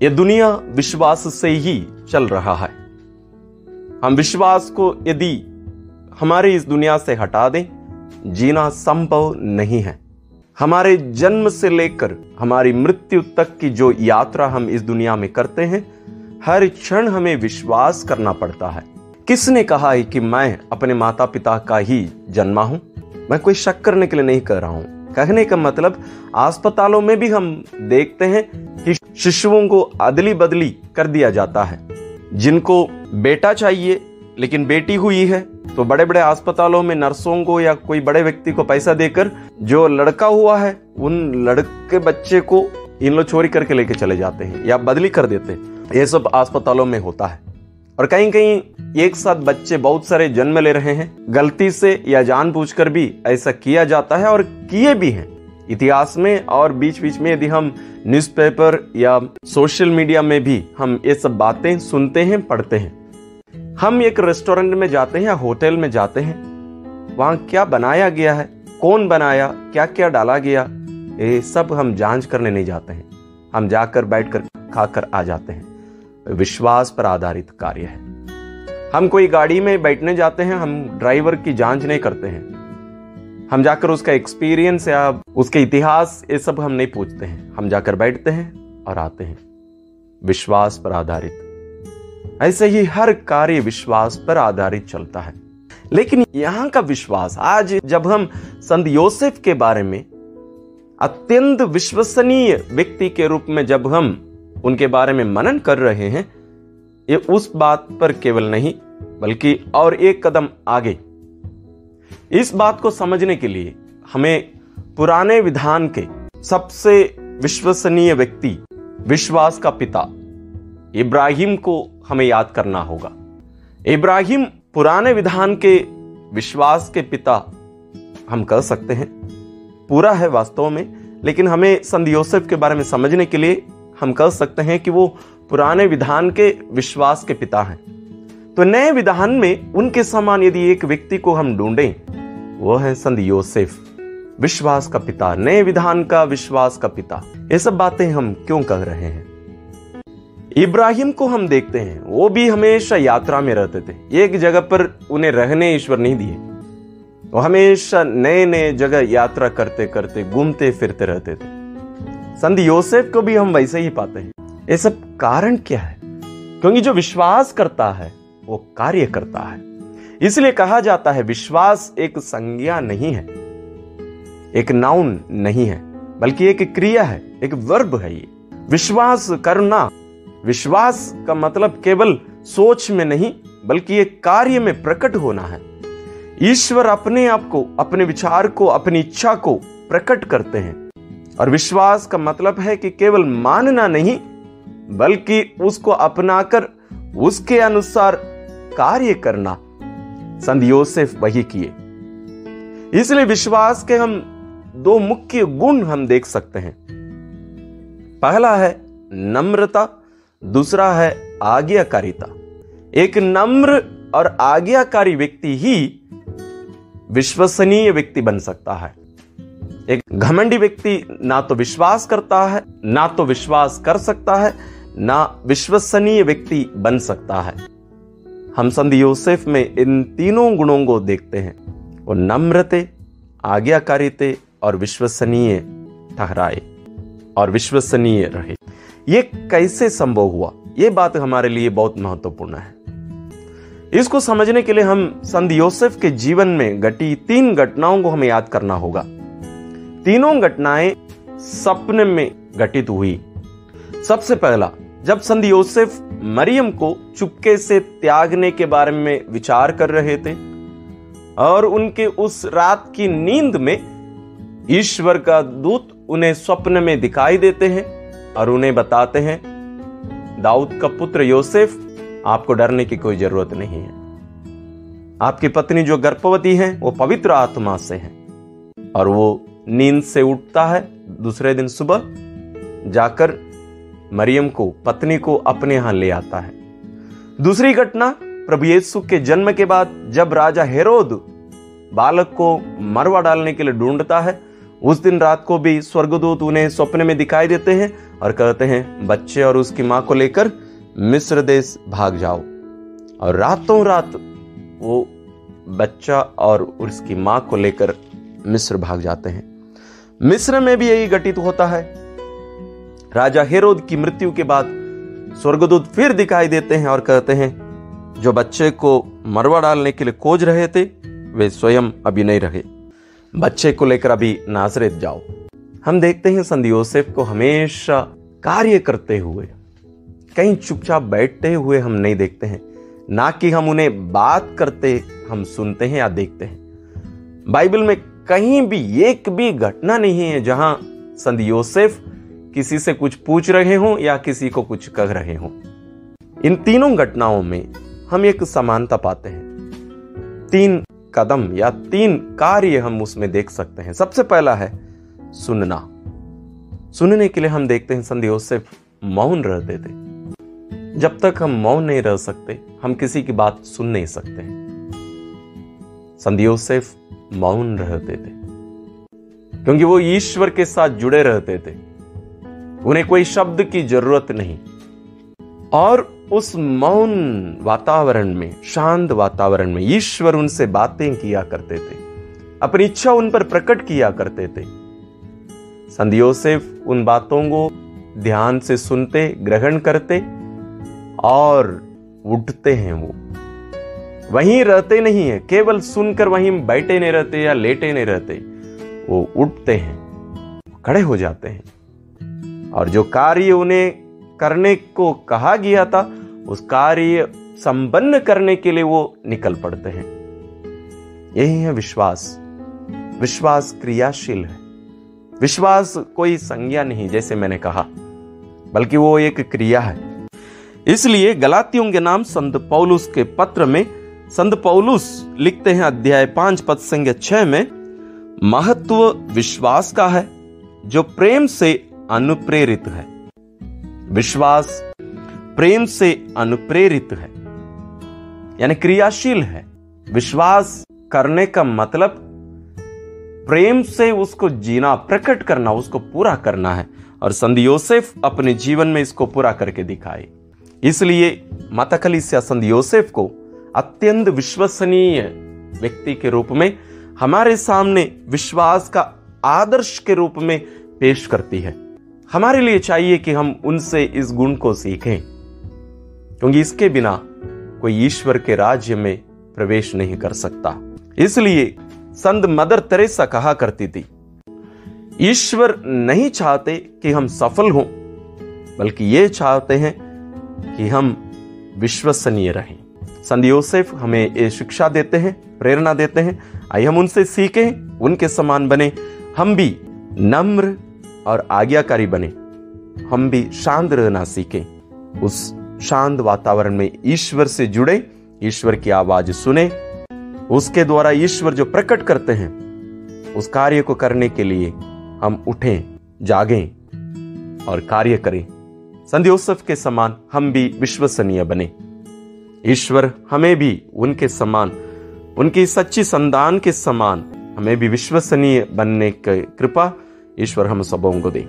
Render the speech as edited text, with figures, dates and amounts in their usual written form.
ये दुनिया विश्वास से ही चल रहा है। हम विश्वास को यदि हमारे इस दुनिया से हटा दें, जीना संभव नहीं है। हमारे जन्म से लेकर हमारी मृत्यु तक की जो यात्रा हम इस दुनिया में करते हैं, हर क्षण हमें विश्वास करना पड़ता है। किसने कहा है कि मैं अपने माता पिता का ही जन्मा हूं? मैं कोई शक करने के लिए नहीं कह रहा हूं। कहने का मतलब, अस्पतालों में भी हम देखते हैं कि शिशुओं को अदली बदली कर दिया जाता है। जिनको बेटा चाहिए लेकिन बेटी हुई है, तो बड़े बड़े अस्पतालों में नर्सों को या कोई बड़े व्यक्ति को पैसा देकर जो लड़का हुआ है उन लड़के बच्चे को इन लोग चोरी करके लेके चले जाते हैं या बदली कर देते हैं। ये सब अस्पतालों में होता है। और कहीं कहीं एक साथ बच्चे बहुत सारे जन्म ले रहे हैं। गलती से या जानबूझकर भी ऐसा किया जाता है और किए भी हैं इतिहास में। और बीच बीच में यदि हम न्यूज़पेपर या सोशल मीडिया में भी हम ये सब बातें सुनते हैं, पढ़ते हैं। हम एक रेस्टोरेंट में जाते हैं या होटल में जाते हैं, वहां क्या बनाया गया है, कौन बनाया, क्या क्या डाला गया, ये सब हम जांच करने नहीं जाते हैं। हम जाकर बैठकर खाकर आ जाते हैं। विश्वास पर आधारित कार्य है। हम कोई गाड़ी में बैठने जाते हैं, हम ड्राइवर की जांच नहीं करते हैं। हम जाकर उसका एक्सपीरियंस या उसके इतिहास ये सब हम नहीं पूछते हैं। हम जाकर बैठते हैं और आते हैं। विश्वास पर आधारित। ऐसे ही हर कार्य विश्वास पर आधारित चलता है। लेकिन यहां का विश्वास, आज जब हम संत योसेफ के बारे में अत्यंत विश्वसनीय व्यक्ति के रूप में जब हम उनके बारे में मनन कर रहे हैं, ये उस बात पर केवल नहीं बल्कि और एक कदम आगे। इस बात को समझने के लिए हमें पुराने विधान के सबसे विश्वसनीय व्यक्ति, विश्वास का पिता इब्राहिम को हमें याद करना होगा। इब्राहिम पुराने विधान के विश्वास के पिता हम कह सकते हैं। पूरा है वास्तव में, लेकिन हमें संत योसेफ के बारे में समझने के लिए हम कह सकते हैं कि वो पुराने विधान के विश्वास के पिता हैं। तो नए विधान में उनके समान यदि एक व्यक्ति को हम ढूंढें, वो है संत योसेफ, विश्वास का पिता, नए विधान का विश्वास का पिता। ये सब बातें हम क्यों कह रहे हैं? इब्राहिम को हम देखते हैं, वो भी हमेशा यात्रा में रहते थे। एक जगह पर उन्हें रहने ईश्वर नहीं दिए। वो हमेशा नए नए जगह यात्रा करते करते घूमते फिरते रहते थे। संत योसेफ को भी हम वैसे ही पाते हैं। ये सब कारण क्या है? क्योंकि जो विश्वास करता है वो कार्य करता है। इसलिए कहा जाता है विश्वास एक संज्ञा नहीं है, एक नाउन नहीं है, बल्कि एक क्रिया है, एक वर्ब है। ये विश्वास करना, विश्वास का मतलब केवल सोच में नहीं बल्कि एक कार्य में प्रकट होना है। ईश्वर अपने आप को, अपने विचार को, अपनी इच्छा को प्रकट करते हैं। और विश्वास का मतलब है कि केवल मानना नहीं बल्कि उसको अपनाकर उसके अनुसार कार्य करना। संत योसेफ वही किए। इसलिए विश्वास के हम दो मुख्य गुण हम देख सकते हैं। पहला है नम्रता, दूसरा है आज्ञाकारिता। एक नम्र और आज्ञाकारी व्यक्ति ही विश्वसनीय व्यक्ति बन सकता है। एक घमंडी व्यक्ति ना तो विश्वास करता है, ना तो विश्वास कर सकता है, ना विश्वसनीय व्यक्ति बन सकता है। हम संत योसेफ में इन तीनों गुणों को देखते हैं। वो नम्रते, आज्ञाकारिते और विश्वसनीय ठहराए और विश्वसनीय रहे। ये कैसे संभव हुआ? ये बात हमारे लिए बहुत महत्वपूर्ण है। इसको समझने के लिए हम संत योसेफ के जीवन में घटी 3 घटनाओं को हमें याद करना होगा। तीनों घटनाएं सपने में घटित हुई। सबसे पहला, जब संत योसेफ मरियम को चुपके से त्यागने के बारे में विचार कर रहे थे और उनके उस रात की नींद में ईश्वर का दूत उन्हें स्वप्न में दिखाई देते हैं और उन्हें बताते हैं, दाऊद का पुत्र योसेफ, आपको डरने की कोई जरूरत नहीं है। आपकी पत्नी जो गर्भवती है वो पवित्र आत्मा से है। और वो नींद से उठता है। दूसरे दिन सुबह जाकर मरियम को, पत्नी को अपने यहां ले आता है। दूसरी घटना, प्रभु यीशु के जन्म के बाद जब राजा हेरोद बालक को मरवा डालने के लिए ढूंढता है, उस दिन रात को भी स्वर्गदूत उन्हें स्वप्न में दिखाई देते हैं और कहते हैं बच्चे और उसकी मां को लेकर मिस्र देश भाग जाओ। और रातों रात वो बच्चा और उसकी मां को लेकर मिस्र भाग जाते हैं। मिस्र में भी यही घटित होता है। राजा हेरोद की मृत्यु के बाद स्वर्गदूत फिर दिखाई देते हैं और कहते हैं जो बच्चे को मरवा डालने के लिए खोज रहे थे वे स्वयं अभी नहीं रहे, बच्चे को लेकर अभी नासरत जाओ। हम देखते हैं संत योसेफ को हमेशा कार्य करते हुए, कहीं चुपचाप बैठते हुए हम नहीं देखते हैं, ना कि हम उन्हें बात करते हम सुनते हैं या देखते हैं। बाइबल में कहीं भी एक भी घटना नहीं है जहां संत योसेफ किसी से कुछ पूछ रहे हों या किसी को कुछ कह रहे हों। इन तीनों घटनाओं में हम एक समानता पाते हैं। 3 कदम या 3 कार्य हम उसमें देख सकते हैं। सबसे पहला है सुनना। सुनने के लिए हम देखते हैं संत योसेफ मौन रहते थे। जब तक हम मौन नहीं रह सकते हम किसी की बात सुन नहीं सकते। संत योसेफ मौन रहते थे क्योंकि वो ईश्वर के साथ जुड़े रहते थे, उन्हें कोई शब्द की जरूरत नहीं। और उस मौन वातावरण में, शांत वातावरण में ईश्वर उनसे बातें किया करते थे, अपनी इच्छा उन पर प्रकट किया करते थे। संत योसेफ उन बातों को ध्यान से सुनते, ग्रहण करते और उठते हैं। वो वहीं रहते नहीं है, केवल सुनकर वहीं बैठे नहीं रहते या लेटे नहीं रहते, वो उठते हैं, खड़े हो जाते हैं और जो कार्य उन्हें करने को कहा गया था उस कार्य संपन्न करने के लिए वो निकल पड़ते हैं। यही है विश्वास। विश्वास क्रियाशील है। विश्वास कोई संज्ञा नहीं जैसे मैंने कहा, बल्कि वो एक क्रिया है। इसलिए गलातियों के नाम संत पौलुस के पत्र में संत पौलुस लिखते हैं अध्याय 5 पद संख्या 6 में, महत्व विश्वास का है जो प्रेम से अनुप्रेरित है। विश्वास प्रेम से अनुप्रेरित है यानी क्रियाशील है। विश्वास करने का मतलब प्रेम से उसको जीना, प्रकट करना, उसको पूरा करना है। और संत योसेफ अपने जीवन में इसको पूरा करके दिखाए। इसलिए माता कलीसिया संत योसेफ को अत्यंत विश्वसनीय व्यक्ति के रूप में हमारे सामने विश्वास का आदर्श के रूप में पेश करती है। हमारे लिए चाहिए कि हम उनसे इस गुण को सीखें, क्योंकि इसके बिना कोई ईश्वर के राज्य में प्रवेश नहीं कर सकता। इसलिए संत मदर तेरेसा कहा करती थी, ईश्वर नहीं चाहते कि हम सफल हों, बल्कि ये चाहते हैं कि हम विश्वसनीय रहें। संत योसेफ हमें ये शिक्षा देते हैं, प्रेरणा देते हैं। आइए हम उनसे सीखें, उनके समान बने। हम भी नम्र और आज्ञाकारी बने, हम भी शांत रहना सीखें। उस शांत वातावरण में ईश्वर से जुड़े, ईश्वर की आवाज सुने, उसके द्वारा ईश्वर जो प्रकट करते हैं उस कार्य को करने के लिए हम उठें, जागें और कार्य करें। संत योसेफ के समान हम भी विश्वसनीय बने। ईश्वर हमें भी उनके समान, उनकी सच्ची संतान के समान हमें भी विश्वसनीय बनने की कृपा ईश्वर हम सबों को दे।